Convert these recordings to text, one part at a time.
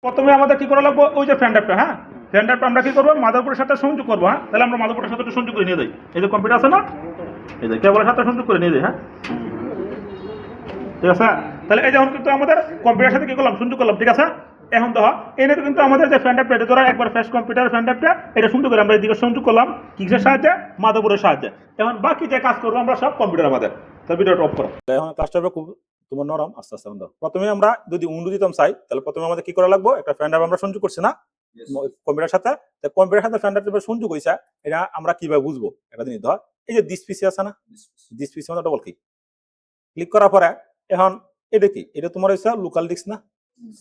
প্রথমে আমাদের কি করা লাগবে, ওই যে ফ্যান ড্রাইভটা, হ্যাঁ ফ্যান ড্রাইভটা আমরা কি করবো মাদারবোর্ডের সাথে সংযোগ করবো। হ্যাঁ তাহলে আমরা মাদারবোর্ডের সাথে সংযোগ করে নিয়ে যাই, এই যে কম্পিউটার আছে না, এই যে কেবলের সাথে সংযোগ করে নিয়ে যাই। হ্যাঁ ঠিক আছে, তাহলে এই যেমন কিন্তু আমাদের কম্পিউটারের সাথে কি করলাম, সংযোগ করলাম। ঠিক আছে, এখন তো এনে কিন্তু আমাদের যে ফ্যান ড্রাইভটা, এটা ধরো একবার ফ্রেশ কম্পিউটার ফ্যান ড্রাইভটা এটা সংযোগ করে আমরা এদিকে সংযোগ করলাম কিসের সাহায্যে, মাদারবোর্ডের সাহায্যে। এখন বাকি যে কাজ করবো আমরা সব কম্পিউটার আমাদের। তাহলে ভিডিওটা অফ করো। এখন কাজটা হবে খুব তোমার নরম, আস্তে আস্তে বন্ধ। প্রথমে আমরা যদি উইন্ডো দিতাম চাই, তাহলে প্রথমে আমাদের কি করা লাগবে, একটা ফ্যান ড্রাইভ আমরা সংযোগ করছি না কম্পিউটারের সাথে, কম্পিউটারের সাথে ফ্যান ড্রাইভ সংযোগ হয়েছে, এটা আমরা কিভাবে বুঝবো একটা জিনিস। ধর এই যে দিস পিসি আছে না, দিস পিসি মানে ডবল ক্লিক করার পরে এখন এটা কি, এটা তোমার হচ্ছে লোকাল ডিস্ক না,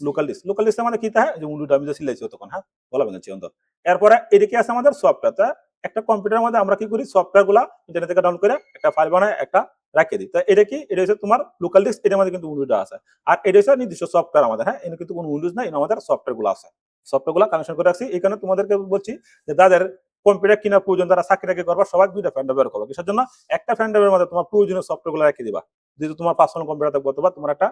লোকাল ডিস্ক মানে কি থাকে, যে উইন্ডোটা আমি যে সিলাইছি তখন, হ্যাঁ বলা ভেঙেছি অন্তর। এরপরে এদিকে আছে আমাদের সফটওয়্যার। একটা কম্পিউটারের মধ্যে আমরা কি করি, সফটওয়্যার গুলা ইন্টারনেট থেকে ডাউনলোড করে একটা ফাইল বানায় একটা রাখে দিই। তো এটা কি, এটা হচ্ছে তোমার লোকাল ডিস্ক, এটার মধ্যে কিন্তু উইন্ডোটা আছে। আর এটা হচ্ছে নির্দিষ্ট সফটওয়্যার আমাদের, হ্যাঁ এখানে কিন্তু কোনো উইন্ডোজ নাই, এটা আমাদের সফটওয়্যার গুলো আছে, সফটওয়্যার গুলা কানেকশন করে রাখছি। এখানে তোমাদেরকে বলছি যে যাদের কম্পিউটার কিনা প্রয়োজন, তারা চাকরি করবা, সবাই দুইটা ফ্যান ব্যবহার করবো। কিসের জন্য, একটা ফ্যান ড্রাইভের মধ্যে তোমার প্রয়োজনীয় সফটওয়্যার গুলো রেখে দিবা, যেহেতু তোমার পার্সোনাল কম্পিউটার থাকবে অথবা তোমার একটা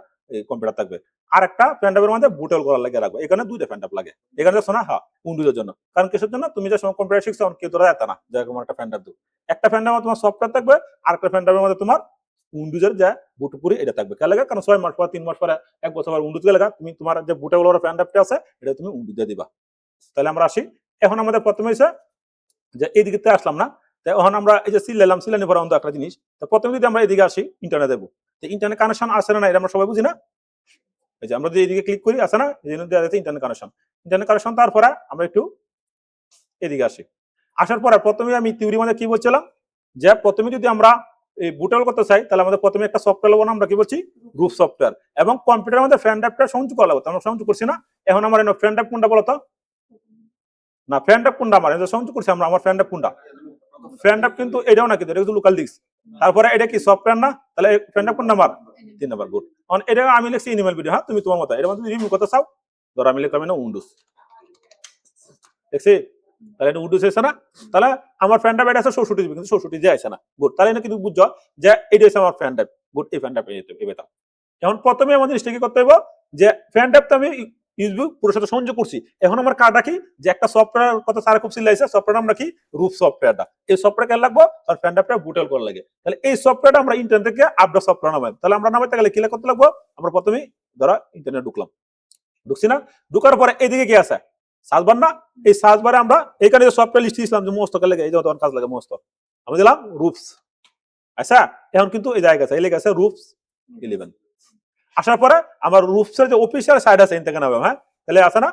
কম্পিউটার থাকবে। আর একটা ফ্যান ড্রাইভের মধ্যে বুটেল করার লাগে রাখবো। এখানে দুইটা ফ্যান ড্রাইভ লাগে, এখানে শোনা হ্যাঁ উইন্ডোজের জন্য। কারণ কিসের জন্য, তুমি যে সময় কম্পিউটার শিখছো কেউ তোরা এত না, যেরকম একটা ফ্যান ড্রাইভ, একটা ফ্যান ড্রাইভে তোমার সফটওয়্যার থাকবে, আর একটা ফ্যান ড্রাইভের মধ্যে তোমার উইন্ডোজের যে বুটপুরি এটা থাকবে। কে লাগে, কারণ 6 মাস পর 3 মাস পরে 1 বছর পর উইন্ডোজ লাগা, তুমি তোমার যে বুটেবল ফ্যান ড্রাইভটা আছে এটা তুমি উইন্ডোজ দিয়ে দিবা। তাহলে আমরা আসি, এখন আমাদের প্রথমে হচ্ছে যে এইদিকে আসলাম না, এখন আমরা এই যে সিলাইলাম, সিলানি পরে একটা জিনিস। তো প্রথমে যদি আমরা এদিকে আসি, ইন্টারনেট দেবো, ইন্টারনেট কানেকশন আসে না, এটা আমরা সবাই বুঝি না। এই যে আমরা যদি এদিকে ক্লিক করি, আসে না ইন্টারনেট কানেকশন, ইন্টারনেট কানেকশন। তারপরে আমরা একটু এদিকে আসি, আসার পরে প্রথমে আমি থিওরি মানে কি বলছিলাম, যে প্রথমে যদি আমরা এই বুটেবল করতে চাই, তাহলে আমাদের প্রথমে একটা সফটওয়্যার লাগবে, আমরা কি বলছি রুট সফটওয়্যার, এবং কম্পিউটারের মধ্যে ফ্যান ড্রাইভটা সংযোগ করা লাগবে। আমরা সংযোগ করছি না, এখন আমার ফ্যান ড্রাইভ কোনটা বলতো না, ফ্যান ড্রাইভ কোনটা আমার সংযোগ করছি আমরা, আমার ফ্যান ড্রাইভ কোনটা, ফ্যান ড্রাইভ কিন্তু এটাও না, কিন্তু এটা কিন্তু লোকাল ডিস্ক। তারপরে এটা কি সফটওয়্যার না, তাহলে ফ্যান ড্রাইভ কোন নাম্বার, 3 নাম্বার। গুড, কারণ এটা আমি লিখছি ইনিমেল ভিডিও, হ্যাঁ তুমি তোমার মতো এটা মধ্যে রিভিউ করতে চাও, ধরো আমি লিখলাম না উইন্ডোজ, দেখছি তাহলে এটা উইন্ডোজ হয়েছে না। তাহলে আমার ফ্যান ড্রাইভ এটা আছে 64 জিবি, কিন্তু 64 জিবি আছে না। গুড, তাহলে এটা কিন্তু বুঝছো যে এটা হচ্ছে আমার ফ্যান ড্রাইভ। গুড, এই ফ্যান ড্রাইভ এবার এখন প্রথমে আমাদের জিনিসটা কি করতে হবে, যে ফ্যান ড্রাইভ তো আমি ইউএসবি পুরোর সাথে সংযোগ করছি। এখন আমার কার্ডটা কি, যে একটা সফটওয়্যার কথা সারা খুব সিলাইছে, সফটওয়্যার আমরা কি রুট সফটওয়্যারটা, এই সফটওয়্যার কেন লাগবে, আর ফ্যান ড্রাইভটা বুটেল করা লাগে। তাহলে এই সফটওয়্যারটা আমরা ইন্টারনেট থেকে আপডেট সফটওয়্যার নামাই। তাহলে আমরা নামাইতে গেলে কি করতে লাগবে, আমরা প্রথমেই ধরো ইন্টারনেট ঢুকলাম, ঢুকছি না, ঢুকার পরে এদিকে কি আছে সার্চ বার না, এই সার্চ বারে আমরা এখানে যে সফটওয়্যার লিস্ট দিয়েছিলাম যে মস্ত লেগে, এই যে তখন কাজ লাগে মস্ত, আমি দিলাম রুপস। আচ্ছা, এখন কিন্তু এই জায়গা আছে, এই লেগে আছে রুপস 11। আসার পরে আমার রুপসের যে অফিসিয়াল সাইট আছে থেকে নামে, হ্যাঁ তাহলে আছে না,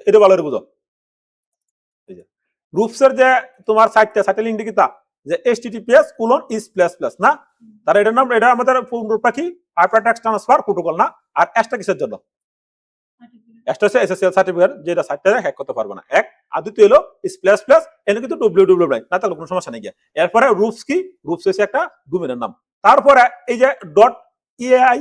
এটা ভালো করে বুঝো। এই যে রুপসের যে তোমার সাইটটা লিঙ্ক দিকে তা যে https:// না, তার এটার নাম, এটা আমাদের পূর্ণরূপটা কি, হাইপারটেক্সট ট্রান্সফার প্রোটোকল না। আর এসটা কিসের জন্য, এসটা হচ্ছে এসএসএল সার্টিফিকেট, যেটা সাইটটা হ্যাক করতে পারবে না। এক, আর দ্বিতীয় হলো স্প্ল্যাশ, এনে কিন্তু www না, তাহলে কোনো সমস্যা নেই। এরপরে রুপস কি, রুপস হচ্ছে একটা ডোমেনের নাম। তারপরে এই যে .ai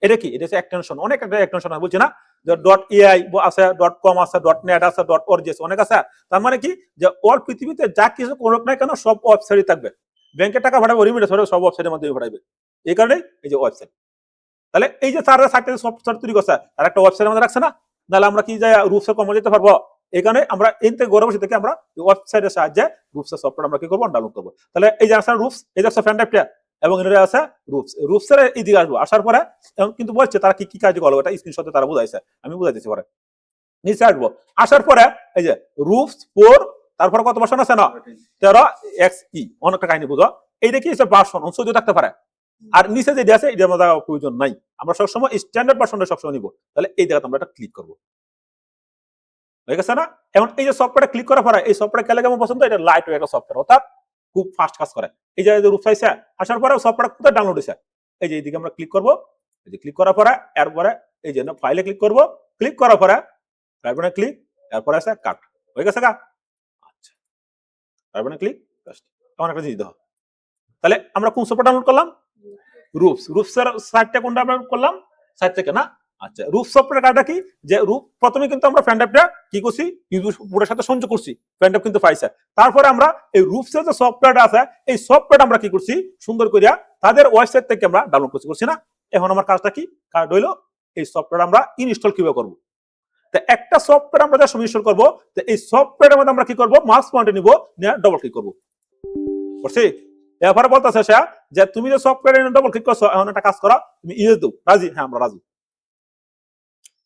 এটা কি, এটা হচ্ছে এক্সটেনশন, অনেক একটা এক্সটেনশন বলছি না, যে .ai আছে, .com আছে, .net আছে, .org আছে, অনেক আছে। তার মানে কি, যে অল পৃথিবীতে যা কিছু করুক না কেন সব ওয়েবসাইটে থাকবে। ব্যাংকের টাকা পাঠাবো, রিমিটেন্স হবে, সব ওয়েবসাইটের মধ্যে পাঠাবে। এই কারণে এই যে ওয়েবসাইট, তাহলে এই যে তারা সাইটে সফটওয়্যার তৈরি করছে, আর একটা ওয়েবসাইটের মধ্যে রাখছে না, তাহলে আমরা কি যাই রুপসে কমে যেতে পারবো। এখানে আমরা এন থেকে গৌরব থেকে আমরা ওয়েবসাইটের সাহায্যে রুপসের সফটওয়্যার আমরা কি করবো, ডাউনলোড করবো। তাহলে এই যে আছে রুপস, এই যে আছে ফ্যান ড্রাইভটা, এবং এর আছে রুপসের এইদিকে আসবো। আসার পরে কিন্তু বলছে তারা কি কি কাজ করলো, এটা স্ক্রিনশটে তারা বুঝাইছে, আমি বুঝাইতেছি পরে। নিচে আসবো, আসার পরে এই যে রুপস 4, তারপরে কত ভার্সন আছে না, 13xe, অনেকটা কাহিনী বুঝো। এইটা কি হচ্ছে ভার্সন 14 থাকতে পারে। আর নিচে যেটা আছে এটার মধ্যে প্রয়োজন নাই, আমরা সবসময় স্ট্যান্ডার্ড ভার্সনটা সবসময় নিব। তাহলে এই জায়গাতে আমরা এটা ক্লিক করবো, হয়ে গেছে না। এখন এই যে সফটওয়্যারটা ক্লিক করার পরে, এই সফটওয়্যার কেলে কেমন পছন্দ, এটা লাইট ওয়েট একটা সফটওয়্যার, অর্থাৎ খুব ফাস্ট কাজ করে। এই যে রূপ চাইছে, আসার পরে সফটওয়্যার কোথায় ডাউনলোড হয়েছে, এই যে এইদিকে আমরা ক্লিক করবো। এই যে ক্লিক করার পরে এরপরে এই যে ফাইলে ক্লিক করবো, ক্লিক করার পরে তারপরে ক্লিক, এরপরে আছে কাট, হয়ে গেছে গা। আচ্ছা, তারপরে ক্লিক, এমন একটা জিনিস দেখো। তাহলে আমরা কোন সফটওয়্যার ডাউনলোড করলাম, রুপসের সাইটটা কোনটা আমরা করলাম, সাইট থেকে না। আচ্ছা, রুপ সফটওয়্যার কার্ডটা কি, যে রুপ প্রথমে কিন্তু আমরা ফ্যান ড্রাইভটা কি করছি, পুরোর সাথে সংযোগ করছি, ফ্যান ড্রাইভ কিন্তু পাইছে। তারপরে আমরা এই রুপসের যে সফটওয়্যারটা আছে, এই সফটওয়্যারটা আমরা কি করছি, সুন্দর করিয়া তাদের ওয়েবসাইট থেকে আমরা ডাউনলোড করছি না। এখন আমার কাজটা কি, কার্ড হইলো এই সফটওয়্যার আমরা ইনস্টল কিভাবে করবো। তো একটা সফটওয়্যার আমরা যখন ইনস্টল করবো, তো এই সফটওয়্যারের মধ্যে আমরা কি করবো, মাউস পয়েন্টার নিব, নিয়ে ডবল ক্লিক করবো। বুঝছি? এরপরে বলতেছে সে যে তুমি যে সফটওয়্যারে ডবল ক্লিক করছো, এখন একটা কাজ করো, তুমি ইয়ে দাও, রাজি? হ্যাঁ, আমরা রাজি।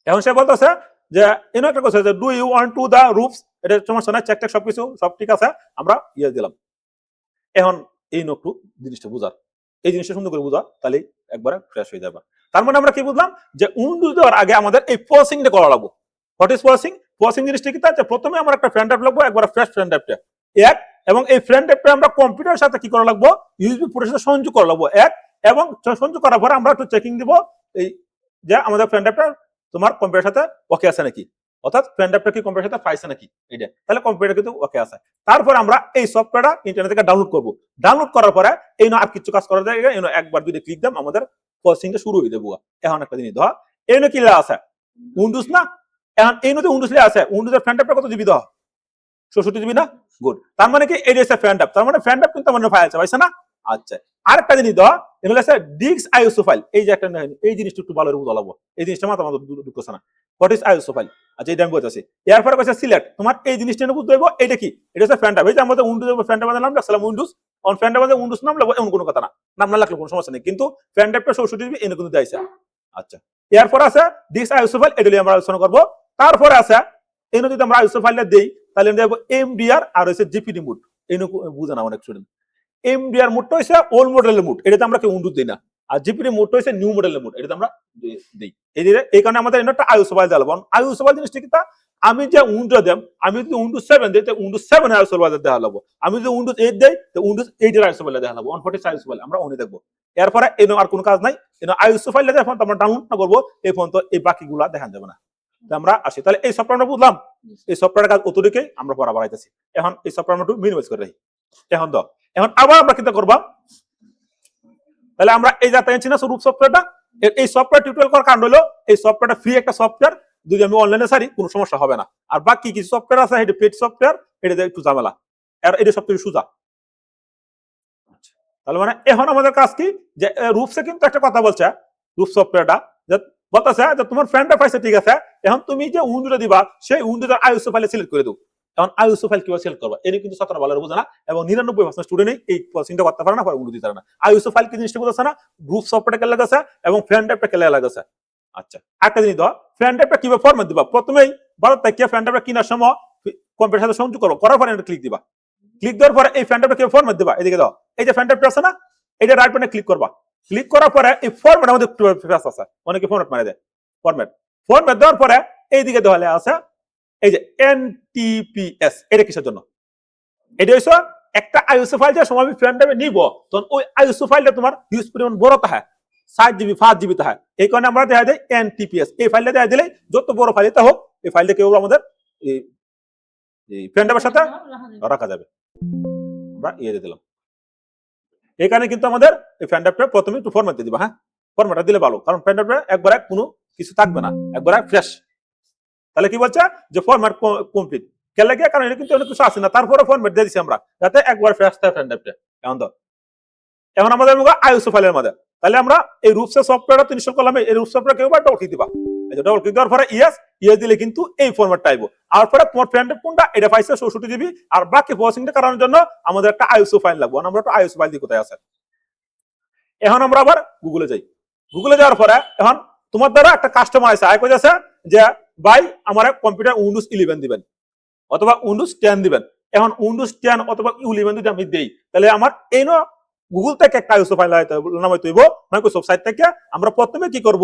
এখন সে বলতেছে যে এনে একটা কথা, যে do you want to the roofs, এটা সমস্যা নাই, চেক টেক সবকিছু সব ঠিক আছে, আমরা ইয়ে দিলাম। এখন এই একটু জিনিসটা বুঝার, এই জিনিসটা সুন্দর করে বুঝা, তাহলে একবারে ফ্রেশ হয়ে যাবে। তার মানে আমরা কি বুঝলাম, যে উইন্ডোজ দেওয়ার আগে আমাদের এই পসিংটা করা লাগবে। What is পসিং? পসিং জিনিসটা কি, তার প্রথমে আমরা একটা ফ্রেন্ড অ্যাপ লাগবো, একবার ফ্রেশ ফ্রেন্ড অ্যাপটা এক, এবং এই ফ্রেন্ড অ্যাপটা আমরা কম্পিউটারের সাথে কি করা লাগবো, ইউএসবি পোর্টের সাথে সংযোগ করা লাগবো এক, এবং সংযোগ করার পরে আমরা একটু চেকিং দিব এই যে আমাদের ফ্রেন্ড অ্যাপটা তোমার কম্পিউটারের সাথে ওকে আছে নাকি, অর্থাৎ ফ্রেন্ড অ্যাপটা কি কম্পিউটারের সাথে পাইছে নাকি, এটা তাহলে কম্পিউটার কিন্তু ওকে আছে। তারপরে আমরা এই সফটওয়্যারটা ইন্টারনেট থেকে ডাউনলোড করবো। ডাউনলোড করার পরে এই আর কিছু কাজ করা যায়, এই একবার দুইটা ক্লিক দাম আমাদের প্রসেসিংটা শুরু হয়ে যাবো। এখন একটা জিনিস ধর, এই কি আছে উইন্ডোজ না, এখন এই নতুন উইন্ডোজ আছে, উইন্ডোজের ফ্রেন্ড অ্যাপটা কত জিবি দেওয়া, 64 জিবি না? গুড। তার মানে কি এটা হচ্ছে ফ্রেন্ড অ্যাপ, তার মানে ফ্রেন্ড অ্যাপ কিন্তু আমাদের ফাইল আছে, পাইছে না? আচ্ছা, আরেকটা জিনিস দেওয়া, এগুলো আছে ডিক্স আইওএসও ফাইল। এই যে একটা এই জিনিসটা একটু ভালো করে বলাবো, এই জিনিসটা মাথা আমাদের ঢুকছে না। হোয়াট ইজ আইওএসও ফাইল? আচ্ছা, এটা আমি বলতেছি। এরপরে কইছে সিলেক্ট, তোমার এই জিনিসটা বুঝতে হইব এটা কি, এটা হচ্ছে ফ্রেন্ড অ্যাপ। এই যে আমাদের উইন্ডোজ ফ্রেন্ড অ্যাপ নাম রাখছিলাম Windows, on friend app Windows নাম লাগবে এমন কোনো কথা না, নাম না লাগলে কোনো সমস্যা নেই, কিন্তু ফ্রেন্ড অ্যাপটা 64 জিবি এনে কিন্তু দিয়েছে। আচ্ছা, এরপর আছে ডিক্স আইওএসও ফাইল, এটা আমরা আলোচনা করব। তারপরে আছে এনে যদি আমরা আইওএসও ফাইলটা দেই, তাহলে দেখবো এমডিআর আর হচ্ছে জিপিডি মোড। এই বুঝে না অনেক স্টুডেন্ট। এমডিআর মোডটা হচ্ছে ওল্ড মডেলের মোড, এটাতে আমরা কেউ উইন্ডোজ দিই না। আর জিপিডি মোডটা হচ্ছে নিউ মডেলের মোড, এটাতে আমরা দিই। এই কারণে আমাদের একটা আইওএসও ফাইল দেওয়া লাগবে। আইওএসও ফাইল জিনিসটা কি, আমি যে উইন্ডোজ দেব, আমি যদি উইন্ডোজ 7 দিই, তাহলে উইন্ডোজ 7 এর আইওএসও ফাইল দেওয়া লাগবে। আমি যদি উইন্ডোজ 8 দেই, তো উইন্ডোজ 8 এর আইওএসও ফাইল দেওয়া লাগবে। 140 আইওএসও ফাইল আমরা ওনে দেখবো। এরপরে এর আর কোনো কাজ নাই, এর আইওএসও ফাইলটা যখন আমরা ডাউনলোড না করবো, এই ফোন তো এই বাকিগুলা দেখা যাবে না। আমরা আসি, তাহলে এই সফটওয়্যার আমরা বুঝলাম, এই সফটওয়্যারের কাজ অতটুকুই, আমরা পড়া বাড়াইতেছি। এখন এই সফটওয়্যার আমরা একটু মিনিমাইজ করে রাখি। এখন দাও, এখন আবার আমরা কিটা করবা, তাহলে আমরা এই যে পেয়েছি না রূপ সফটওয়্যারটা, এই সফটওয়্যার টিউটোরিয়াল করার কারণ হলো এই সফটওয়্যারটা ফ্রি একটা সফটওয়্যার, যদি আমি অনলাইনে সারি কোনো সমস্যা হবে না। আর বাকি কিছু সফটওয়্যার আছে, এটা পেড সফটওয়্যার, এটা একটু ঝামেলা, আর এটা সবথেকে সোজা। তাহলে মানে এখন আমাদের কাজ কি, যে রূপসে কিন্তু একটা কথা বলছে, রূপ সফটওয়্যারটা যে বলতেছে যে তোমার ফ্রেন্ডটা পাইছে, ঠিক আছে, এখন তুমি যে উইন্ডোটা দিবা, সেই উইন্ডোটার আইওএসও ফাইলে সিলেক্ট করে দাও। এখন আইওএসও ফাইল কিভাবে সিলেক্ট করবা, এটা কিন্তু ছাত্ররা ভালো বোঝে না, এবং 99% স্টুডেন্টই এই চিন্তা করতে পারে না, পরে উইন্ডো দিতে পারে না। আইওএসও ফাইল কি জিনিসটা বোঝাচ্ছে না, গ্রুপ সফটওয়্যারটা কেলে লাগাছে এবং ফ্রেন্ড অ্যাপটা কেলে লাগাছে। আচ্ছা, একটা জিনিস দাও, ফ্রেন্ড অ্যাপটা কিভাবে ফরম্যাট দিবা, প্রথমেই ভারত থেকে ফ্রেন্ড অ্যাপটা কেনার সময় কম্পিউটারের সাথে সংযোগ করো, করার পরে ক্লিক দিবা। ক্লিক দেওয়ার পরে এই ফ্রেন্ড অ্যাপটা কিভাবে ফরম্যাট দিবা, এদিকে দাও, এই যে ফ্রেন্ড অ্যাপটা আছে না, এটা রাইট বাটনে ক্লিক করবা। ক্লিক করার পরে এই ফরম্যাট আমাদের আছে, অনেকে ফরম্যাট মারে দেয়, ফরম্যাট দেওয়ার পরে এইদিকে দেওয়া আছে এই যে এনটিপিএস। এটা কিসের জন্য, এটা হচ্ছে একটা আইওএসও ফাইল যে সময় আমি ফ্রেন্ড অ্যাপে নিব, তখন ওই আইওএসও ফাইলটা তোমার হিউজ পরিমাণ বড় থাকে, 7 জিবি 5 জিবি থাকে, এই কারণে আমরা দেখা যায় এনটিপিএস। এই ফাইলটা দেখা দিলে যত বড় ফাইলটা হোক, এই ফাইলটা কেউ আমাদের এই ফ্রেন্ড অ্যাপের সাথে রাখা যাবে। আমরা দিয়ে দিলাম। এই কারণে কিন্তু আমাদের এই ফ্রেন্ড অ্যাপটা প্রথমে একটু ফরম্যাট দিয়ে দিবা। হ্যাঁ, ফরম্যাটটা দিলে ভালো, কারণ ফ্রেন্ড অ্যাপটা একবারে কোনো কিছু থাকবে না, একবারে ফ্রেশ। তাহলে কি বলছে, যে ফরম্যাট কমপ্লিট কেন লাগে, কারণ এটা কিন্তু অনেক কিছু আছে না, তারপরে ফরম্যাট দিয়ে দিচ্ছি আমরা, যাতে একবার ফ্রেশ থাকে ফ্রেন্ড অ্যাপটা। এখন আমাদের আইওএসও ফাইলের মধ্যে, তাহলে আমরা এই রূপসে সফটওয়্যারটা ইনস্টল করলাম, এই রূপ সফটওয়্যার কেউ ডবল ক্লিক দিবা। ডবল ক্লিক দেওয়ার পরে ইয়েস দিলে কিন্তু এই ফরম্যাটটা আইবো। আর পরে তোমার ফ্রেন্ড অ্যাপ কোনটা, এটা পাইছে 64 জিবি, আর বাকি প্রসেসিংটা করানোর জন্য আমাদের একটা আইওএসও ফাইল লাগবে। আমরা একটা আইওএসও ফাইল দিয়ে কোথায় আছে। এখন আমরা আবার গুগলে যাই। গুগলে যাওয়ার পরে এখন তোমার দ্বারা একটা কাস্টমার আছে, আয় কইছে যে ভাই আমার কম্পিউটার উইন্ডোজ 11 দিবেন অথবা উইন্ডোজ 10 দিবেন। এখন উইন্ডোজ 10 অথবা 11 যদি আমি দেই, তাহলে আমার এই গুগল থেকে একটা আইওএসও ফাইল নামাইতে হইব মাইক্রোসফট সাইট থেকে। আমরা প্রথমে কি করব,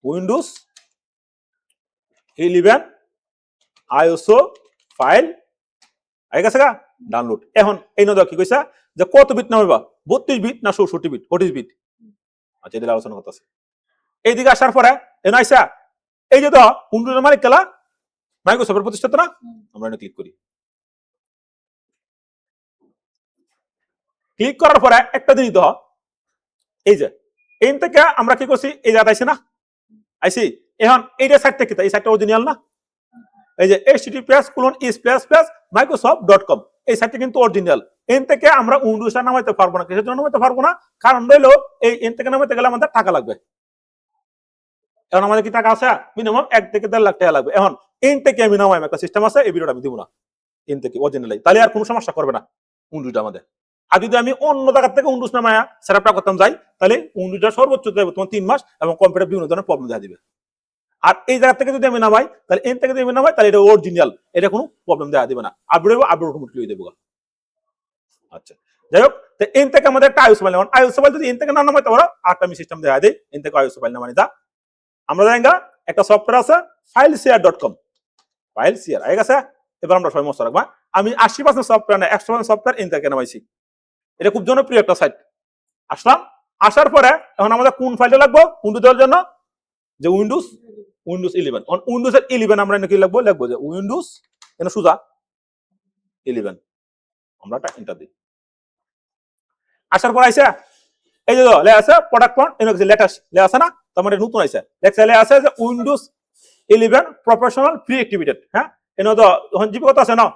উইন্ডোজ 11 আইওএসও ফাইল আই গেছে গা ডাউনলোড। এখন এই নদা কি কইছা, যে কত বিট নামাইবা, 32 বিট না 64 বিট, 40 বিট। আচ্ছা, এটা আলোচনা করতেছে। এইদিকে আসার পরে এনে আইসা এই যে তো উইন্ডোজের মালিক কেলা মাইক্রোসফটের প্রতিষ্ঠাতা না, আমরা এনে ক্লিক করি। ক্লিক করার পরে একটা জিনিস তো, এই যে এই থেকে আমরা কি করছি, এই জায়গা আইছি না, আইছি। এখন এইটা সাইট থেকে, এই সাইটটা অরিজিনাল না, এই যে https://microsoft.com, এই সাইটটা কিন্তু অরিজিনাল। এন থেকে আমরা উইন্ডোজটা নামাইতে পারবো না। কিসের জন্য নামাইতে পারবো না, কারণ হলো এই এন থেকে নামাইতে গেলে আমাদের টাকা লাগবে। এখন আমাদের কি টাকা আছে মিনিমাম 1 থেকে 1.5 লাখ টাকা লাগবে। এখন ইন থেকে আমি নামাই একটা সিস্টেম আছে, এই ভিডিওটা আমি দিব না ইন থেকে অরিজিনালি, তাহলে আর কোনো সমস্যা করবে না উইন্ডোজটা আমাদের। আর যদি আমি অন্য জায়গা থেকে উইন্ডোজ নামায়া সেটআপটা করতাম যাই, তাহলে উইন্ডোজটা সর্বোচ্চ দেবে তোমার 3 মাস এবং কম্পিউটার বিভিন্ন ধরনের প্রবলেম দেখা দিবে। আর এই জায়গা থেকে যদি আমি নামাই, তাহলে এন থেকে যদি আমি নামাই, তাহলে এটা অরিজিনাল, এটা কোনো প্রবলেম দেখা দিবে না, আপডেট অটোমেটিকলি হয়ে যাবে। আচ্ছা, যাই হোক, তো এন থেকে আমাদের একটা আইওএস ফাইল নামান, আইওএস ফাইল যদি এন থেকে না নামাই তাহলে আরেকটা আমি সিস্টেম দেখা দিই, এন থেকে আইওএস ফাইল নামানি দা আমরা জায়গা একটা সফটওয়্যার আছে fileshare.com, ফাইল শেয়ার আগে গেছে। এবার আমরা সবাই মস্ত রাখবা, আমি 80% সফটওয়্যার না 100% সফটওয়্যার এন থেকে নামাইছি। এটা খুব জনপ্রিয় একটা সাইট। আসলাম, আসার পরে এখন আমাদের কোন ফাইলটা লাগবে উইন্ডোজ দেওয়ার জন্য, যে উইন্ডোজ 11 অন উইন্ডোজ এর 11 আমরা নাকি লিখবো যে উইন্ডোজ এন সুজা 11, আমরা একটা এন্টার দিই। আসার পর আইছে এই যে লে আছে প্রোডাক্ট ফন্ট এনে যে লেটার লে আছে না, তোমার নতুন আইছে লেখছে লে আছে যে উইন্ডোজ 11 প্রফেশনাল প্রি অ্যাক্টিভেটেড। হ্যাঁ, এনে তো এখন জিবি কত আছে না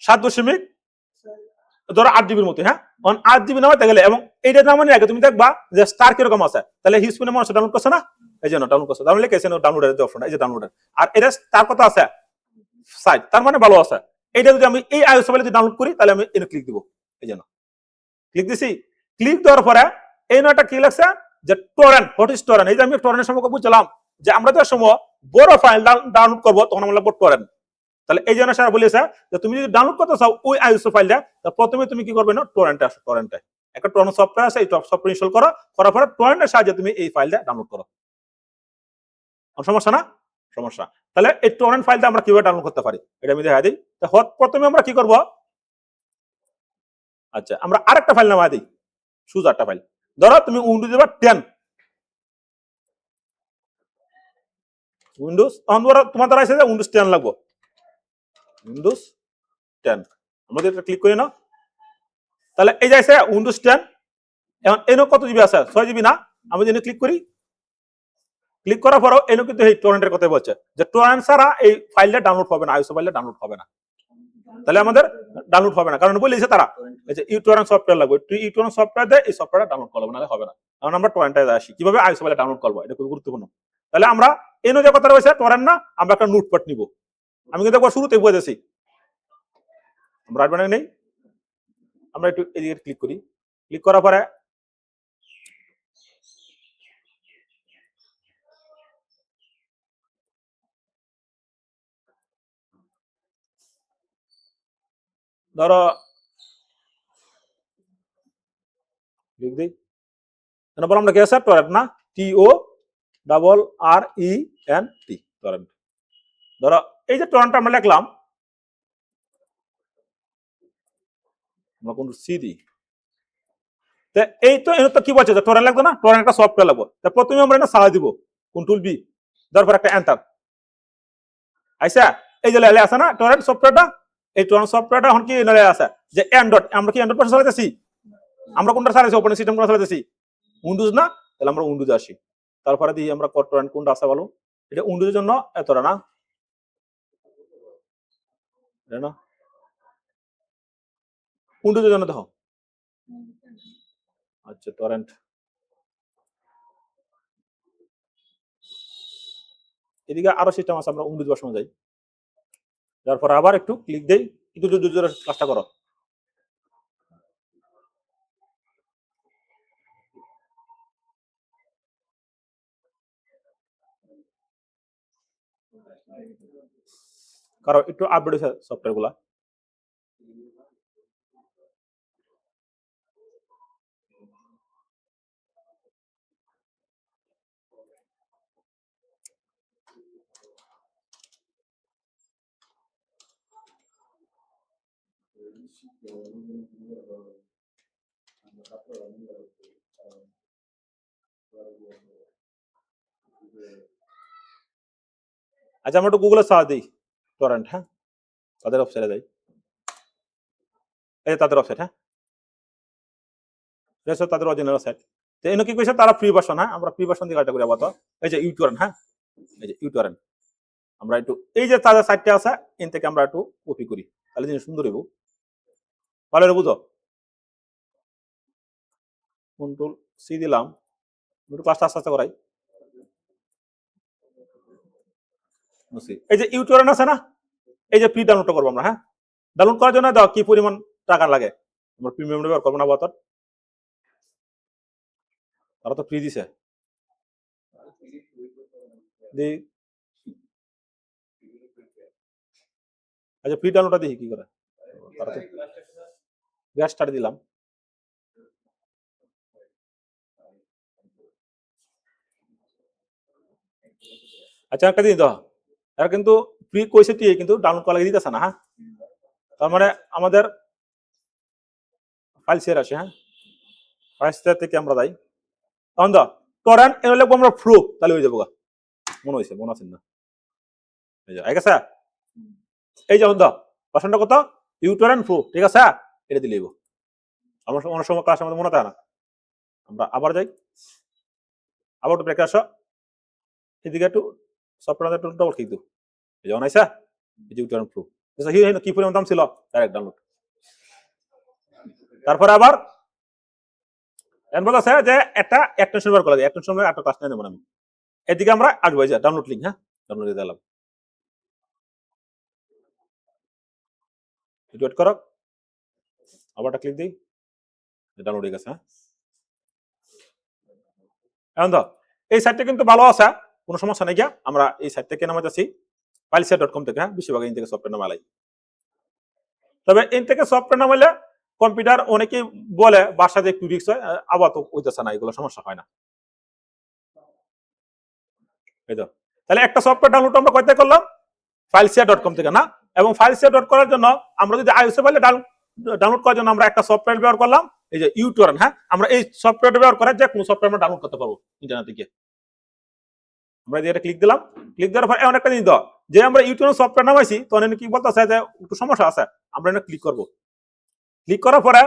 7 দশমিক ধরো 8 জিবির মতো। হ্যাঁ, অন 8 জিবি নামাতে গেলে এবং এইটা নামানোর আগে তুমি দেখবা যে স্টার কিরকম আছে, তাহলে হিউজ মানুষ ডাউনলোড করছে না, এই জন্য ডাউনলোড করছে, তাহলে লিখেছে ডাউনলোডের যে অপশন, এই যে ডাউনলোডের, আর এটা স্টার কত আছে সাইট, তার মানে ভালো আছে। এইটা যদি আমি এই আইওএস ফাইলে ডাউনলোড করি, তাহলে আমি এনে ক্লিক দিব, এই জন্য ক্লিক দিছি। ক্লিক দেওয়ার পরে এই নয়টা কি লাগছে যে টরেন্ট, হোয়াট ইজ টরেন্ট। এই যে আমি টরেন্টের সম্পর্কে বুঝলাম যে আমরা যে সময় বড় ফাইল ডাউনলোড করবো তখন আমরা লাগবো টরেন্ট। তাহলে এই জন্য স্যার বলেছে যে তুমি যদি ডাউনলোড করতে চাও ওই আইওএস ফাইলটা, প্রথমে তুমি কি করবে না টরেন্টে আসো, টরেন্টে একটা টরেন্ট সফটওয়্যার আছে, এই সফটওয়্যার ইনস্টল করো, করার পরে টরেন্টের সাহায্যে তুমি এই ফাইলটা ডাউনলোড করো। সমস্যা না? সমস্যা। তাহলে এই টরেন্ট ফাইলটা আমরা কিভাবে ডাউনলোড করতে পারি এটা আমি দেখা দিই। প্রথমে আমরা কি করব, আচ্ছা আমরা আরেকটা ফাইল নামা দিই, সুজ একটা ফাইল। ধরো তুমি উইন্ডোজ এবার 10 উইন্ডোজ, তখন ধরো তোমার দ্বারা এসে উইন্ডোজ 10 লাগবো, উইন্ডোজ 10 আমাদের এটা ক্লিক করি না, তাহলে এই যাইছে উইন্ডোজ 10। এখন এনো কত জিবি আছে 6 জিবি না, আমি যদি ক্লিক করি, ক্লিক করার পরেও এনো কিন্তু এই টরেন্টের কথা বলছে যে টরেন্ট ছাড়া এই ফাইলটা ডাউনলোড হবে না, আইওএস ফাইলটা ডাউনলোড হবে না। তাহলে আমাদের ডাউনলোড হবে না, কারণ বলেছে তারা যে ইউটরেন্ট সফটওয়্যার লাগবে, ইউটরেন্ট সফটওয়্যার দিয়ে এই সফটওয়্যারটা ডাউনলোড করবো, নাহলে হবে না। কারণ আমরা টরেন্টে আসি কিভাবে আইওএস ফাইলটা ডাউনলোড করবো, এটা খুব গুরুত্বপূর্ণ। তাহলে আমরা এনো যে কথা রয়েছে টরেন্ট না, আমরা একটা নোটপ্যাড নিব। আমি কিন্তু একবার শুরুতে বুঝেছি, আমরা রাইট বাটনে নেই, আমরা একটু এদিকে ক্লিক করি, ক্লিক করার পরে ধরো লিখ দিই, বললাম আমরা কি আছে টরেন্ট না, TORRENT টরেন্ট। ধরো এই যে টরেন্টটা আমরা লিখলাম, আমরা কোন সি দিই, এই তো এর তো কি বলছে যে টরেন্ট লাগবে না, টরেন্ট একটা সফটওয়্যার লাগবে। তা প্রথমে আমরা এটা সারা দিব কন্ট্রোল বি, তারপর একটা এন্টার আইসা এই যে লেলে আছে না টরেন্ট সফটওয়্যারটা, এই টরেন্ট সফটওয়্যারটা এখন কি লেলে আছে যে অ্যান্ড্রয়েড, আমরা কি অ্যান্ড্রয়েড ভার্সন চালাতেছি, আমরা কোনটা চালাইছি অপারেটিং সিস্টেম কোনটা চালাতেছি উইন্ডোজ না, তাহলে আমরা উইন্ডোজে আসি। তারপরে দিই আমরা টরেন্ট কোনটা আছে বলো, এটা উইন্ডোজের জন্য এতটা না, এটা না উইন্ডোজের জন্য দেখো, আচ্ছা টরেন্ট এদিকে আরো সিস্টেম আছে, আমরা উইন্ডোজ ভার্সনে যাই, তারপর আবার একটু ক্লিক দেই, একটু জোরে কাজটা করো। কারণ একটু আপডেট হয়েছে সফটওয়্যার গুলা। আচ্ছা আমরা একটু গুগলে সার্চ দিই টরেন্ট, হ্যাঁ তাদের ওয়েবসাইটে যাই, এই তাদের ওয়েবসাইট, হ্যাঁ তাদের অরিজিনাল সাইট। তো এনে কি কইছে তারা ফ্রি ভার্সন, হ্যাঁ আমরা ফ্রি ভার্সন দিয়ে কাজটা করি আবার। তো এই যে ইউটরেন্ট, হ্যাঁ এই যে ইউটরেন্ট, আমরা একটু এই যে তাদের সাইটটা আছে এন থেকে আমরা একটু কপি করি, তাহলে জিনিস সুন্দর হইব, ভালো বুঝো। কন্ট্রোল সি দিলাম, একটু ক্লাসটা আস্তে আস্তে করাই। এই যে ইউটিউব আছে না, এই যে ফ্রি ডাউনলোড করবো আমরা। হ্যাঁ, ডাউনলোড করার জন্য দাও কি পরিমাণ টাকা লাগে, আমরা প্রিমিয়াম ব্যবহার করবো না বাতর, তারা তো ফ্রি দিছে। আচ্ছা ফ্রি ডাউনলোডটা দেখি কি করে, তারা তো গ্যাস স্টার্ট দিলাম। আচ্ছা একটা দিন দাও, এরা কিন্তু ফ্রি কইছে টি কিন্তু ডাউনলোড করা লাগে দিতেছে না। হ্যাঁ, তার মানে আমাদের ফাইল শেয়ার আসে। হ্যাঁ, ফাইল শেয়ার থেকে আমরা যাই তখন দাও টরেন্ট এনে লাগবো আমরা প্রুফ, তাহলে হয়ে যাবো। মনে হয়েছে, মনে আছেন না? এই যে ঠিক আছে, এই যে দাও পার্সেন্টটা কত, ইউটোরেন্ট প্রুফ, ঠিক আছে, এটা দিলেই আমরা অনেক সময় ক্লাস আমাদের মনে থাকে না। আমরা আবার যাই, আবার একটু ব্রেকে আসো, এদিকে একটু সফটওয়্যার একটু ডবল ক্লিক দিও, এই যেমন আইসা এই যে ইউটোরেন্ট প্রুফ কি পরিমাণ দাম ছিল, ডাইরেক্ট ডাউনলোড। তারপরে আবার আছে যে একটা এক্সটেনশন ব্যবহার করা যায়, এক্সটেনশন একটা ক্লাস নিয়ে নেব আমি। এদিকে আমরা আসবো, এই যে ডাউনলোড লিঙ্ক। হ্যাঁ, ডাউনলোড দিয়ে দিলাম, ওয়েট করো, আবারটা ক্লিক দিই, ডাউনলোড হয়ে গেছে। হ্যাঁ, এখন তো এই সাইটটা কিন্তু ভালো আছে, কোনো সমস্যা নেই গিয়া। আমরা এই সাইট থেকে নামাইতেছি ফাইলশেয়ার.com থেকে। হ্যাঁ, বেশিরভাগ ইন থেকে সফটওয়্যার নামালাই, তবে ইন থেকে সফটওয়্যার নামাইলে কম্পিউটার অনেকেই বলে বাসাতে একটু রিস্ক হয়, আবার তো হইতেছে না, এগুলো সমস্যা হয় না। এই তো তাহলে একটা সফটওয়্যার ডাউনলোড আমরা কোথায় করলাম, ফাইলশেয়ার.com থেকে না। এবং ফাইলশেয়ার করার জন্য আমরা যদি আইওএস ফাইলে ডাউনলোড করার জন্য আমরা একটা সফটওয়্যার ব্যবহার করলাম, এই যে ইউটোরেন্ট। হ্যাঁ, আমরা এই সফটওয়্যারটা ব্যবহার করে যে কোনো সফটওয়্যার আমরা ডাউনলোড করতে পারবো ইন্টারনেট থেকে। আমরা এটা ক্লিক দিলাম, ক্লিক দেওয়ার পর এমন একটা জিনিস দাও যে আমরা ইউটিউব সফটওয়্যার নামাইছি, তখন কি বলতেছে যে একটু সমস্যা আছে, আমরা এটা ক্লিক করবো। ক্লিক করার পরে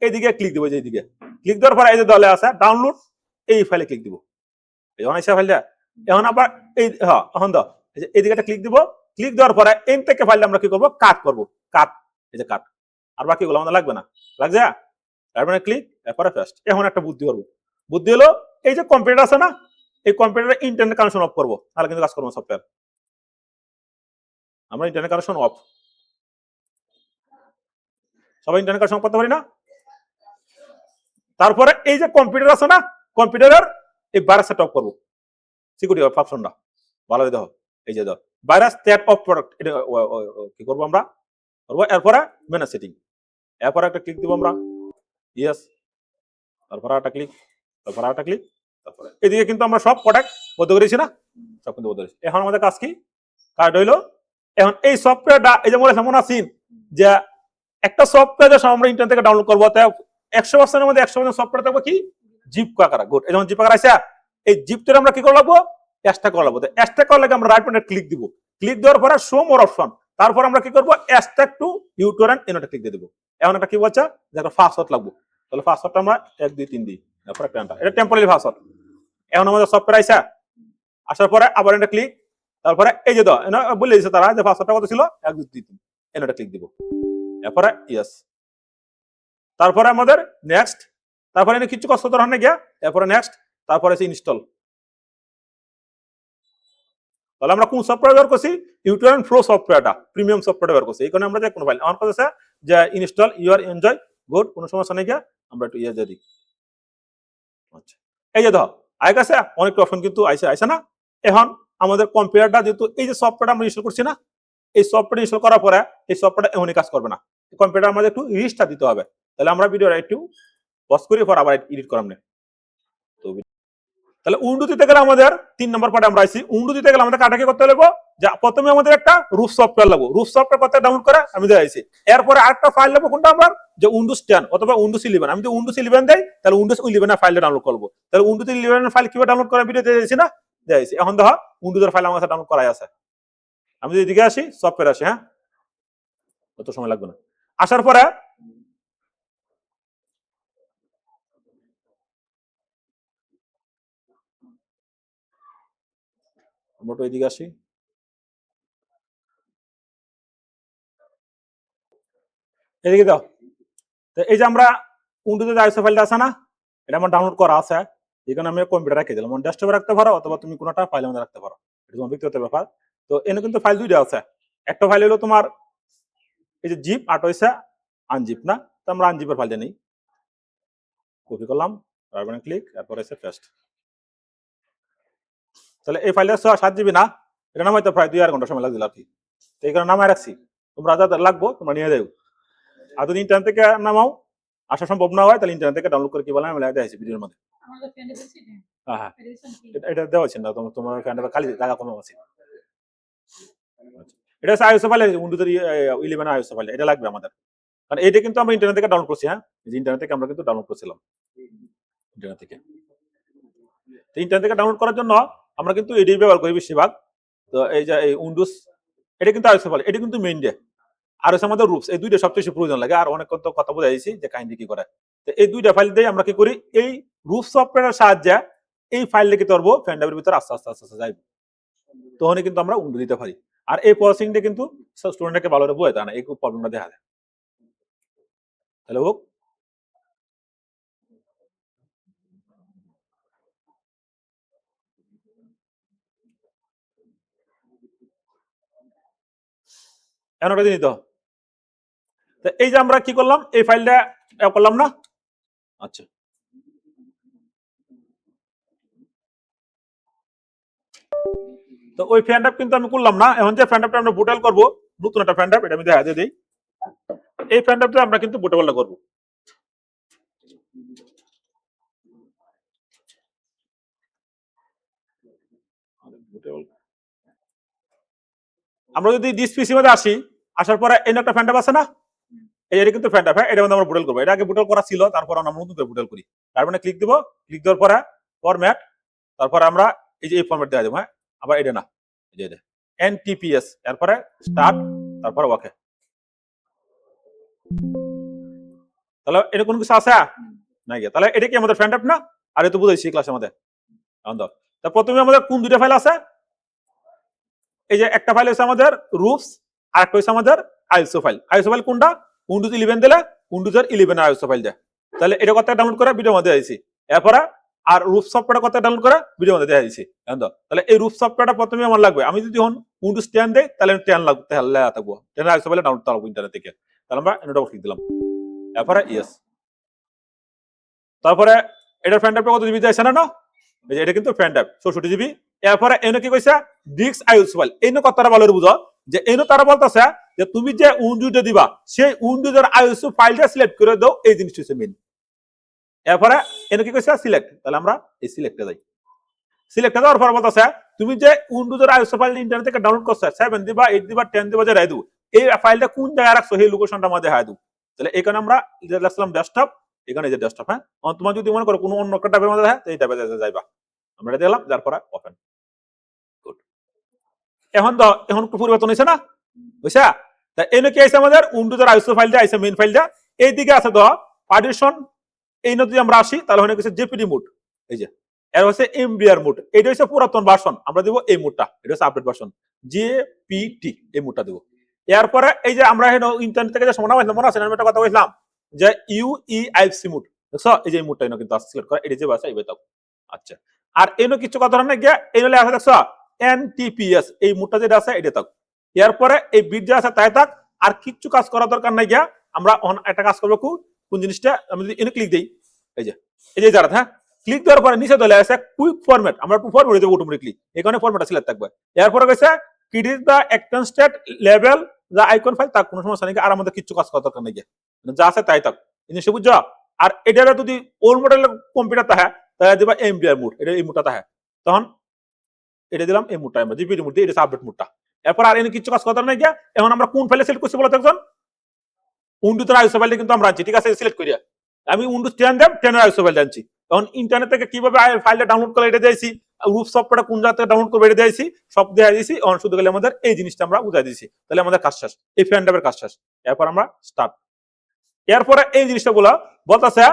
এইদিকে ক্লিক দিব, যে এইদিকে ক্লিক দেওয়ার পরে এই যে দলে আছে ডাউনলোড, এই ফাইলে ক্লিক দিব। যখন আইসা ফাইলটা এখন আবার এই হ্যাঁ এখন দাও, এই যে এইদিকে ক্লিক দিব। ক্লিক দেওয়ার পরে এন থেকে ফাইলটা আমরা কি করবো, কাট করবো। কাট, এই যে কাট, আর বাকিগুলো আমাদের লাগবে না, লাগছে। তারপরে ক্লিক, এরপরে পেস্ট। এখন একটা বুদ্ধি করবো, বুদ্ধি হলো এই যে কম্পিউটার আছে না, এই কম্পিউটারে ইন্টারনেট কানেকশন অফ করবো, তাহলে কিন্তু কাজ করবো সফটওয়্যার। আমরা ইন্টারনেট কানেকশন অফ, সবাই ইন্টারনেট কানেকশন করতে পারি না। তারপরে এই যে কম্পিউটার আছে না, কম্পিউটারের এই ভাইরাসটা অফ করবো, সিকিউরিটি অপশনটা ভালো দেখো, এই যে দাও ভাইরাস স্টেট অফ প্রোডাক্ট, এটা কি করবো আমরা করবো। এরপরে ম্যানেজ সেটিং, এরপরে একটা ক্লিক দিব আমরা, ইয়েস। তারপরে একটা ক্লিক, তারপরে একটা ক্লিক, তারপরে এদিকে কিন্তু আমরা সব প্রোডাক্ট বদ্ধ করেছি না, সব কিন্তু বদ্ধ করেছি। এখন আমাদের কাজ কি, কাজ হইলো এখন এই সফটওয়্যারটা, এই যে মনে আছি যে একটা সফটওয়্যার যখন আমরা ইন্টারনেট থেকে ডাউনলোড করবো, তাই 100% মধ্যে 100% সফটওয়্যার থাকবো কি, জিপ আকার। গুড, এই যেমন জিপ আকার আছে, এই জিপটা আমরা কি করে লাগবো, এক্সট্রা করে লাগবো। এক্সট্রা করে লাগে আমরা রাইট বাটনে ক্লিক দিব, ক্লিক দেওয়ার পরে শো মোর অপশন, তারপর আমরা কি করবো, এক্সট্রাক্ট টু ইউটোরেন্ট এনটা ক্লিক দিয়ে দেবো। এখন একটা কি বলছে যে একটা পাসওয়ার্ড লাগবো, তাহলে পাসওয়ার্ডটা আমরা 1 2 3 দিই, তারপর একটা এন্টার, এটা টেম্পোরারি পাসওয়ার্ড। এখন আমাদের সফটওয়্যার আইসা, আসার পরে আবার এটা ক্লিক, তারপরে এই যে দাও বলে দিচ্ছে তারা যে পাসওয়ার্ডটা কত ছিল, 1 2 3 এনটা ক্লিক দিব, এরপরে ইয়েস। তারপরে আমাদের নেক্সট, তারপরে এনে কিছু কষ্ট ধরনের গিয়া, এরপরে নেক্সট, তারপরে ইনস্টল। তাহলে আমরা কোন সফটওয়্যার ব্যবহার করছি, ইউটোরেন্ট প্রো সফটওয়্যারটা, প্রিমিয়াম সফটওয়্যার ব্যবহার করছি। এই কারণে আমরা যে কোনো ফাইল আমার কাছে যে ইনস্টল ইউর এনজয়, গুড, কোনো সমস্যা নেই গিয়া, আমরা একটু ইয়ে দিয়ে দিই। আচ্ছা, এই যে ধর আয় গেছে অনেক অপশন কিন্তু আইসে না। এখন আমাদের কম্পিউটারটা যেহেতু এই যে সফটওয়্যারটা আমরা ইনস্টল করছি না, এই সফটওয়্যার ইনস্টল করার পরে এই সফটওয়্যারটা এমনই কাজ করবে না, কম্পিউটার আমাদের একটু রিস্টার্ট দিতে হবে। তাহলে আমরা ভিডিওটা একটু পজ করি, পর আবার এডিট করাম না। তো তাহলে উইন্ডো দিতে গেলে আমাদের 3 নম্বর পার্টে আমরা আইছি। উইন্ডো দিতে গেলে আমাদের কাটাকে করতে লাগবে, যে প্রথমে আমাদের একটা রুট সফটওয়্যার লাগবে। রুট সফটওয়্যার করতে ডাউনলোড করে আমি দেখাইছি। এরপরে আরেকটা ফাইল লাগবে, কোনটা আমার, যে উইন্ডোজ 10 অথবা উইন্ডোজ 11। আমি যদি উইন্ডোজ 11 দেই, তাহলে উইন্ডোজ 11 এর ফাইলটা ডাউনলোড করব। তাহলে উইন্ডোজ 11 এর ফাইল কিভাবে ডাউনলোড করা ভিডিও দিয়েছি না, দেখাইছি। এখন দেখো উইন্ডোজের ফাইল আমার কাছে ডাউনলোড করাই আছে। আমি যদি এদিকে আসি, সফটওয়্যার আসি, হ্যাঁ অত সময় লাগবে না। আসার পরে আমরা তো এদিকে আসি, এদিকে দাও। তো এই যে আমরা উইন্ডোজে যে আইসো ফাইলটা আছে না, এটা আমার ডাউনলোড করা আছে। এখানে আমি কম্পিউটার রেখে দিলাম, ডেস্কটপে রাখতে পারো অথবা তুমি কোনোটা ফাইলের মধ্যে রাখতে পারো, এটা তোমার ব্যক্তিগত ব্যাপার। তো এখানে কিন্তু ফাইল দুইটা আছে, একটা ফাইল হলো তোমার এই যে জিপ, আর হইছে আনজিপ না, তো আমরা আনজিপের ফাইলটা নেই, কপি করলাম, রাইট বাটন ক্লিক, তারপর এসে পেস্ট। তাহলে এই ফাইলটা 7 GB না, এটা নামাইতে প্রায় 2.5 ঘন্টা সময় লাগছিল আর কি, তো এই কারণে নামাই রাখছি, তোমরা যা লাগবো তোমরা নিয়ে যাও। আর যদি ইন্টারনেট থেকে নামাও আসা সম্ভব না হয় তাহলে ইন্টারনেট থেকে ডাউনলোড করে কি বলে আমি লাগিয়ে দিয়েছি ভিডিওর মধ্যে। হ্যাঁ হ্যাঁ, এটা দেওয়া হচ্ছে না, তোমার ফ্যানটা খালি জায়গা কম আছে। এটা হচ্ছে আইএসও ফাইল, উইন্ডোজের 11 আইএসও ফাইল, এটা লাগবে আমাদের, কারণ এটা কিন্তু আমরা ইন্টারনেট থেকে ডাউনলোড করছি। হ্যাঁ, ইন্টারনেট থেকে আমরা কিন্তু ডাউনলোড করছিলাম, ইন্টারনেট থেকে। তো ইন্টারনেট থেকে ডাউনলোড করার জন্য আমরা কিন্তু এটাই ব্যবহার করি বেশিরভাগ। তো এই যে এই উইন্ডোজ, এটা কিন্তু আইএসও ফাইল, এটা কিন্তু মেইন ডে, আর হচ্ছে আমাদের রুপস, এই দুইটা সবচেয়ে প্রয়োজন লাগে। আর অনেক কথা বোঝা যাইছি যে কাহিনী কি করে। তো এই দুইটা ফাইল দিয়ে আমরা কি করি, এই রুপ সফটওয়্যারের সাহায্যে এই ফাইল লিখে ধরবো ফ্যান্ডাবের ভিতরে আস্তে আস্তে আস্তে আস্তে যাইব, তখনই কিন্তু আমরা উন্ডো দিতে পারি। আর এই প্রসেসিংটা কিন্তু স্টুডেন্টকে ভালো করে বোঝাতে হয় না, এই প্রবলেমটা দেখা যায়। তাহলে হোক, এখন ওটা দিয়ে নিতে হবে। তো এই যে আমরা কি করলাম, এই ফাইলটা করলাম না, আচ্ছা তো ওই ফ্যান অ্যাপ কিন্তু আমি করলাম না। এখন যে ফ্যান অ্যাপটা আমরা বুটাল করবো, নতুন একটা ফ্যান অ্যাপ, এটা আমি দেখা দিয়ে দিই। এই ফ্যান অ্যাপটা আমরা কিন্তু বুটেবলটা করবো। আমরা যদি ডিস পিসি মধ্যে আসি, আসার পরে এই একটা ফ্যান অ্যাপ আছে না, এটা কিন্তু ফ্যান অ্যাপ, এটা মধ্যে আমরা বুটেল করবো। এটা আগে বুটেল করা ছিল, তারপর আমরা নতুন করে বুটেল করি। তার মানে ক্লিক দিব, ক্লিক দেওয়ার পরে ফরম্যাট, তারপরে আমরা এই যে এই ফরম্যাট দেওয়া যাবো। হ্যাঁ, আবার এটা না, এই যে এনটিপিএস, এরপরে স্টার্ট, তারপরে ওকে। তাহলে এটা কোনো কিছু আছে নাই গিয়ে, তাহলে এটা কি আমাদের ফ্যান অ্যাপ না? আর এটা বুঝাইছি ক্লাসের মধ্যে। তা প্রথমে আমাদের কোন দুইটা ফাইল আছে, এই যে একটা ফাইল হচ্ছে আমাদের রুপস, আর একটা হচ্ছে আমাদের আইএসও ফাইল। আইএসও ফাইল কোনটা, উইন্ডোজ 11 দিলে উইন্ডোজের 11 আইএসও ফাইল দেয়। তাহলে এটা কথা ডাউনলোড করে ভিডিও মধ্যে দিয়েছি। এরপরে আর রুপ সফটওয়্যারটা কথা ডাউনলোড করে ভিডিও মধ্যে দিয়ে দিয়েছি। তাহলে এই রুপ সফটওয়্যারটা প্রথমে আমার লাগবে। আমি যদি এখন উইন্ডোজ 10 দেই তাহলে 10 লাগবে, তাহলে থাকবো 10 আইএসও ফাইল ডাউনলোড করব ইন্টারনেট থেকে। তাহলে আমরা এটা ক্লিক দিলাম, এরপরে ইয়েস। তারপরে এটার ফ্যান ট্যাপটা কত জিবি যাইছে না, এই যে এটা কিন্তু ফ্যান ট্যাপ 64 জিবি। এরপরে এনে কি কইছে, ডিস্ক আইএসও ফাইল। এই কথাটা ভালো বুঝো, যে এনে তারা বলতেছে যে তুমি যে উইন্ডোজে দিবা সেই উইন্ডোজের আইএসও ফাইলটা সিলেক্ট করে দাও, এই জিনিসটা হচ্ছে মেইন। এরপরে এনে কি কইছে, সিলেক্ট। তাহলে আমরা এই সিলেক্টে যাই। সিলেক্টে যাওয়ার পর বলতেছে তুমি যে উইন্ডোজের আইএসও ফাইল ইন্টারনেট থেকে ডাউনলোড করছো, 7 দিবা, 8 দিবা, 10 দিবা, যে রাই দাও, এই ফাইলটা কোন জায়গায় রাখছো সেই লোকেশনটা আমাদের হাই দাও। তাহলে এখানে আমরা লিখলাম ডেস্কটপ, এখানে যে ডেস্কটপ। হ্যাঁ, তোমার যদি মনে করো কোনো অন্য একটা ট্যাবের মধ্যে হয়, এই ট্যাবে যাইবা। আমরা এটা দিলাম, যার পরে ওপেন। গুড। এখন তো এখন একটু পরিবর্তন হয়েছে না, বুঝছা? তা এনে কি আছে আমাদের উইন্ডোজের আইএসও ফাইলটা আছে, মেইন ফাইলটা এইদিকে আছে। তো পার্টিশন এই যদি আমরা আসি তাহলে হয়ে গেছে জেপিডি মোড, এই যে এর হচ্ছে এমবিআর মোড, এটা হচ্ছে পুরাতন ভার্সন, আমরা দিব এই মোডটা, এটা হচ্ছে আপডেট ভার্সন জেপিটি, এই মোডটা দেব। এরপরে এই যে আমরা ইন্টারনেট থেকে যে সময় মনে আছে আমি একটা কথা বললাম যে ইউইআইএফসি মোড, দেখছো এই যে এই মোডটা কিন্তু সিলেক্ট করা, এটা যে ভাষা এই বেতাও। আচ্ছা, আর এনো কিছু কথা না গিয়া এই হলে আছে, দেখছো এনটিপিএস, এই মোডটা যেটা আছে এটা থাক। এরপরে এই বিট যে আছে তাই থাক, আর কিচ্ছু কাজ করার দরকার নাই। গিয়া আমরা একটা কাজ করবো, কোন জিনিসটা আমি যদি এনে ক্লিক দিই, এই যে যারা, হ্যাঁ, ক্লিক দেওয়ার পরে নিচে চলে আসে কুইক ফরম্যাট, আমরা একটু ফরম্যাট দেবো অটোমেটিকলি, এখানে ফরম্যাটটা সিলেক্ট থাকবে। এরপরে গেছে কিট ইজ দ্য এক্সটেন্সড লেভেল যা আইকন ফাইল, তার কোনো সমস্যা নেই, আর আমাদের কিছু কাজ করার দরকার নেই, যা আছে তাই থাক, জিনিসটা বুঝছো? আর এটা যদি ওল্ড মডেলের কম্পিউটার থাকে তাহলে দিবা এমবিআর মোড, এটা এই মোডটা থাকে, তখন এটা দিলাম এই মোডটা, আমরা জিপিডি মোড দিই, এটা আপডেট মোডটা। এরপর আর এনে কিছু কাজ করার নাই গিয়া, এখন আমরা কোন ফাইলে সিলেক্ট করছি বলো তো, একজন উইন্ডোজের আইএসও ফাইলটা কিন্তু আমরা আনছি, ঠিক আছে, সিলেক্ট করিয়া আমি উইন্ডোজ 10 দেব, 10 এর আইএসও ফাইল আনছি। তখন ইন্টারনেট থেকে কিভাবে ফাইলটা ডাউনলোড করে এটা দিয়েছি, রুপ সফটওয়্যারটা কোন জায়গা থেকে ডাউনলোড করবে এটা দিয়েছি, সব দেয়া দিয়েছি। এখন শুধু গেলে আমাদের এই জিনিসটা আমরা বুঝাই দিয়েছি, তাহলে আমাদের কাজ শেষ, এই ফ্যান্ডাবের কাজ শেষ। এরপর আমরা স্টার্ট। এরপরে এই জিনিসটা বলা বলতেছে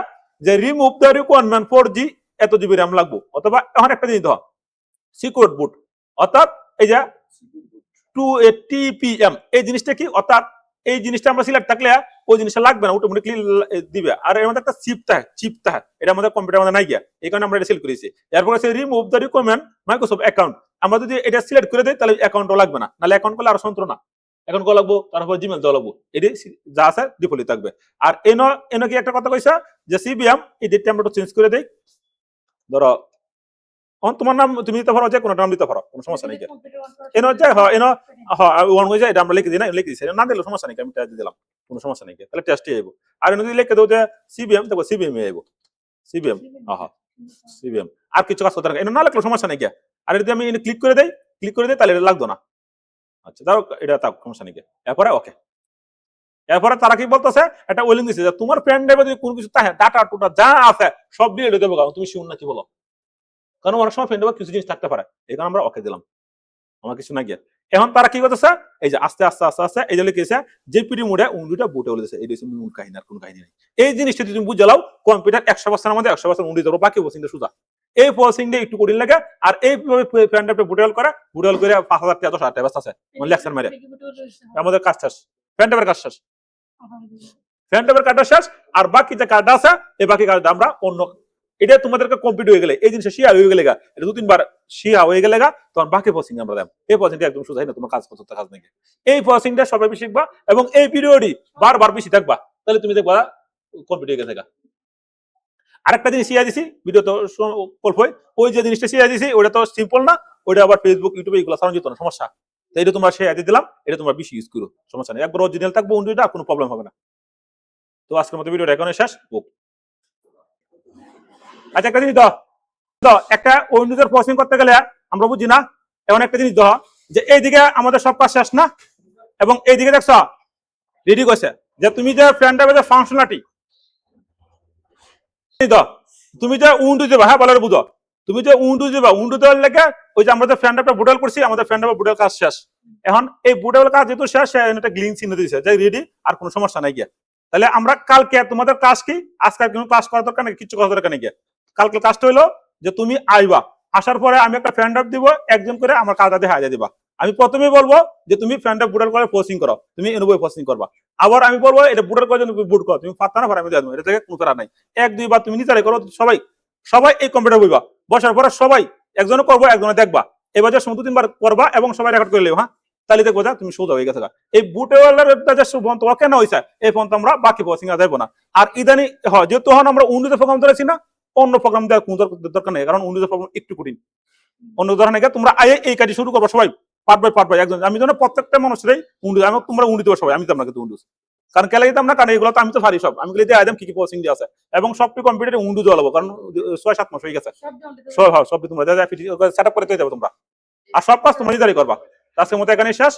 যে রিমুভ দ্য রিকোয়ারমেন্ট 4G এত জিবি র্যাম লাগবো, অথবা এখন একটা জিনিস দাও সিকিউর বুট, অর্থাৎ এই যে 2 TPM, এই জিনিসটা কি, অর্থাৎ এই জিনিসটা আমরা সিলেক্ট থাকলে ওই জিনিসটা লাগবে না, অটোমেটিকলি দিবে। আর এর মধ্যে একটা চিপ থাকে, এটা আমাদের কম্পিউটার আমাদের নাই গিয়া, এই কারণে আমরা এটা সিলেক্ট করেছি। এরপর আছে remove the recommend Microsoft account. আমরা যদি এটা সিলেক্ট করে দিই তাহলে অ্যাকাউন্টও লাগবে না, নাহলে অ্যাকাউন্ট করলে আরো যন্ত্রণা। অ্যাকাউন্ট করা লাগবো, তারপর জিমেল দেওয়া লাগবো, এটি যা আছে ডিফল্টই থাকবে। আর এনো কি একটা কথা কইছে যে সিবিএম এই ডেটটা আমরা একটু চেঞ্জ করে দেই। ধরো তোমার নাম তুমি দিতে পারো, যে কোনো নাম দিতে পারো, কোনো সমস্যা নেই। এনো যে ওয়ান হয়ে যায়, এটা আমরা লিখে দিই না, লিখে দিচ্ছি না দিলে সমস্যা নেই, আমি টেস্ট দিলাম, কোনো সমস্যা নেই, তাহলে টেস্টই আইব। আর এনো যদি লিখে দেবো যে সিবিএম, দেখো সিবিএম আইব, সিবিএম সিবিএম। আর কিছু কাজ করতে এনো না লিখলে সমস্যা নেই। আর যদি আমি ক্লিক করে দেই তাহলে এটা লাগতো না। আচ্ছা ধরো এটা থাক, সমস্যা নেই। এরপরে ওকে। এরপরে তারা কি বলতেছে, একটা ওয়েলিং দিচ্ছে যে তোমার পেন ড্রাইভে যদি কোনো কিছু থাকে, ডাটা টুটা যা আছে সব দিয়ে দেবো, তুমি শুন না কি বলো, কারণ অনেক সময় পেন ড্রাইভে কিছু জিনিস থাকতে পারে, এই কারণে আমরা ওকে দিলাম, আমার কিছু না গিয়ে। এখন তারা কি করতেছে, এই যে আস্তে আস্তে আস্তে আস্তে এই যে লিখেছে যে পিডি মোডে উন্ডিটা বুটে বলেছে, এই হচ্ছে মূল কাহিনী, আর কোন কাহিনী নেই। এই জিনিসটা যদি তুমি বুঝালাও, কম্পিউটার 100% আমাদের 100% উন্ডি দেবো, বাকি প্রসেসিংটা সোজা। এই প্রসেসিংটা একটু কঠিন লাগে। আর এইভাবে পেন ড্রাইভটা বুটেল করে 5,000 টাকা 10,000 টাকা আছে, মানে লেকচার মেরে আমাদের কাজ শেষ, পেন ড্রাইভের কাজ শেষ, পেন ড্রাইভের কাজটা শেষ। আর বাকি যে কাজটা আছে, এই বাকি কাজটা আমরা অন্য, এটা তোমাদেরকে কমপ্লিট হয়ে গেলে, এই জিনিসটা শিয়া হয়ে গেলে, এটা 2-3 বার শিয়া হয়ে গেলে তখন বাকি প্রসেসিং আমরা দেব। এই প্রসেসিংটা একদম সোজা না, তোমার কাজ করতে কাজ নেই। এই প্রসেসিংটা সবাই বেশি শিখবা এবং এই পিরিয়ডই বারবার বেশি থাকবা, তাহলে তুমি দেখবা কমপ্লিট হয়ে গেছে। আরেকটা জিনিস শিয়া দিছি, ভিডিও তো অল্প, ওই যে জিনিসটা শিয়া দিছি ওটা তো সিম্পল না, ওইটা আবার ফেসবুক ইউটিউবে এগুলো সারানো যেত না, সমস্যা। তো এটা তোমরা শিয়া দিয়ে দিলাম, এটা তোমরা বেশি ইউজ করো, সমস্যা নেই, একবার অরিজিনাল থাকবো উন্ডুটা, কোনো প্রবলেম হবে না। তো আজকের মতো ভিডিওটা এখানে শেষ। আচ্ছা একটা জিনিস দাও, একটা উইন্ডোজের প্রসেসিং করতে গেলে আমরা বুঝি না, এমন একটা জিনিস দাও যে এইদিকে আমাদের সব কাজ শেষ না, এবং এইদিকে দেখছো রেডি করছে যে তুমি যে ফ্রেন্ড ড্রাইভে যে ফাংশনালিটি দাও, তুমি যে উইন্ডোজ দেবা, হ্যাঁ বলার বুঝো, তুমি যে উইন্ডোজ দেবা, উইন্ডোজ দেওয়ার লেগে ওই যে আমরা যে ফ্রেন্ড ড্রাইভটা বুটেল করছি, আমাদের ফ্রেন্ড ড্রাইভে বুটেল কাজ শেষ। এখন এই বুটেল কাজ যেহেতু শেষ, একটা গ্লিন চিহ্ন দিয়েছে যে রেডি, আর কোনো সমস্যা নাই গিয়া। তাহলে আমরা কালকে তোমাদের কাজ কি, আজকে কোনো কাজ করার দরকার নেই, কিছু করার দরকার নেই গিয়া। কালকে কাজটা হইলো যে তুমি আইবা, আসার পরে আমি একটা ফ্রেন্ড ড্রাইভ দিব, একজন করে আমার কাজটা দিয়ে হাজিয়ে দিবা। আমি প্রথমেই বলবো যে তুমি ফ্রেন্ড ড্রাইভ বুটেল করে প্রসেসিং করো, তুমি এনবই প্রসেসিং করবা। আবার আমি বলবো এটা বুটেল করে বুট করো, তুমি পারতা না, আমি দিয়ে দেবো, এটা থেকে কোনো তারা নাই। 1-2 বার তুমি নিজেরাই করো, সবাই এই কম্পিউটার বইবা, বসার পরে সবাই একজনে করবো, একজনে দেখবা, এবার যে 2-3 বার করবা এবং সবাই রেকর্ড করে নেবো, হ্যাঁ তাহলে দেখবো তুমি সোজা হয়ে গেছে। এই বুটেওয়ালারটা যে বন্ধ কেন হয়েছে, এই ফোন তো আমরা বাকি প্রসেসিং দেবো না। আর ইদানি হয় যেহেতু আমরা উইন্ডোজে প্রোগ্রাম ধরেছি না, অন্য প্রোগ্রাম দেওয়ার কোনো দরকার নেই, কারণ উইন্ডোজের প্রোগ্রাম একটু কঠিন। অন্য ধরনের তোমরা আয়ে এই কাজটি শুরু করবো সবাই, পার্ট বাই একজন। আমি যেন প্রত্যেকটা মানুষেরই উইন্ডোজ, আমি তোমরা উইন্ডোজ দেবো সবাই, আমি তো আপনাকে উইন্ডোজ, কারণ কেলা দিতাম না, কারণ এগুলো তো আমি তো পারি সব, আমি দিয়ে আইতাম কি কি প্রসেসিং দিয়ে আছে, এবং সবটি কম্পিউটারে উইন্ডোজ দেওয়া লাগবো, কারণ 6-7 মাস হয়ে গেছে সব তোমরা সেট আপ করে দিয়ে যাবো তোমরা, আর সব কাজ তোমরা নিজেরাই করবা। আজকের মতো এখানে শেষ।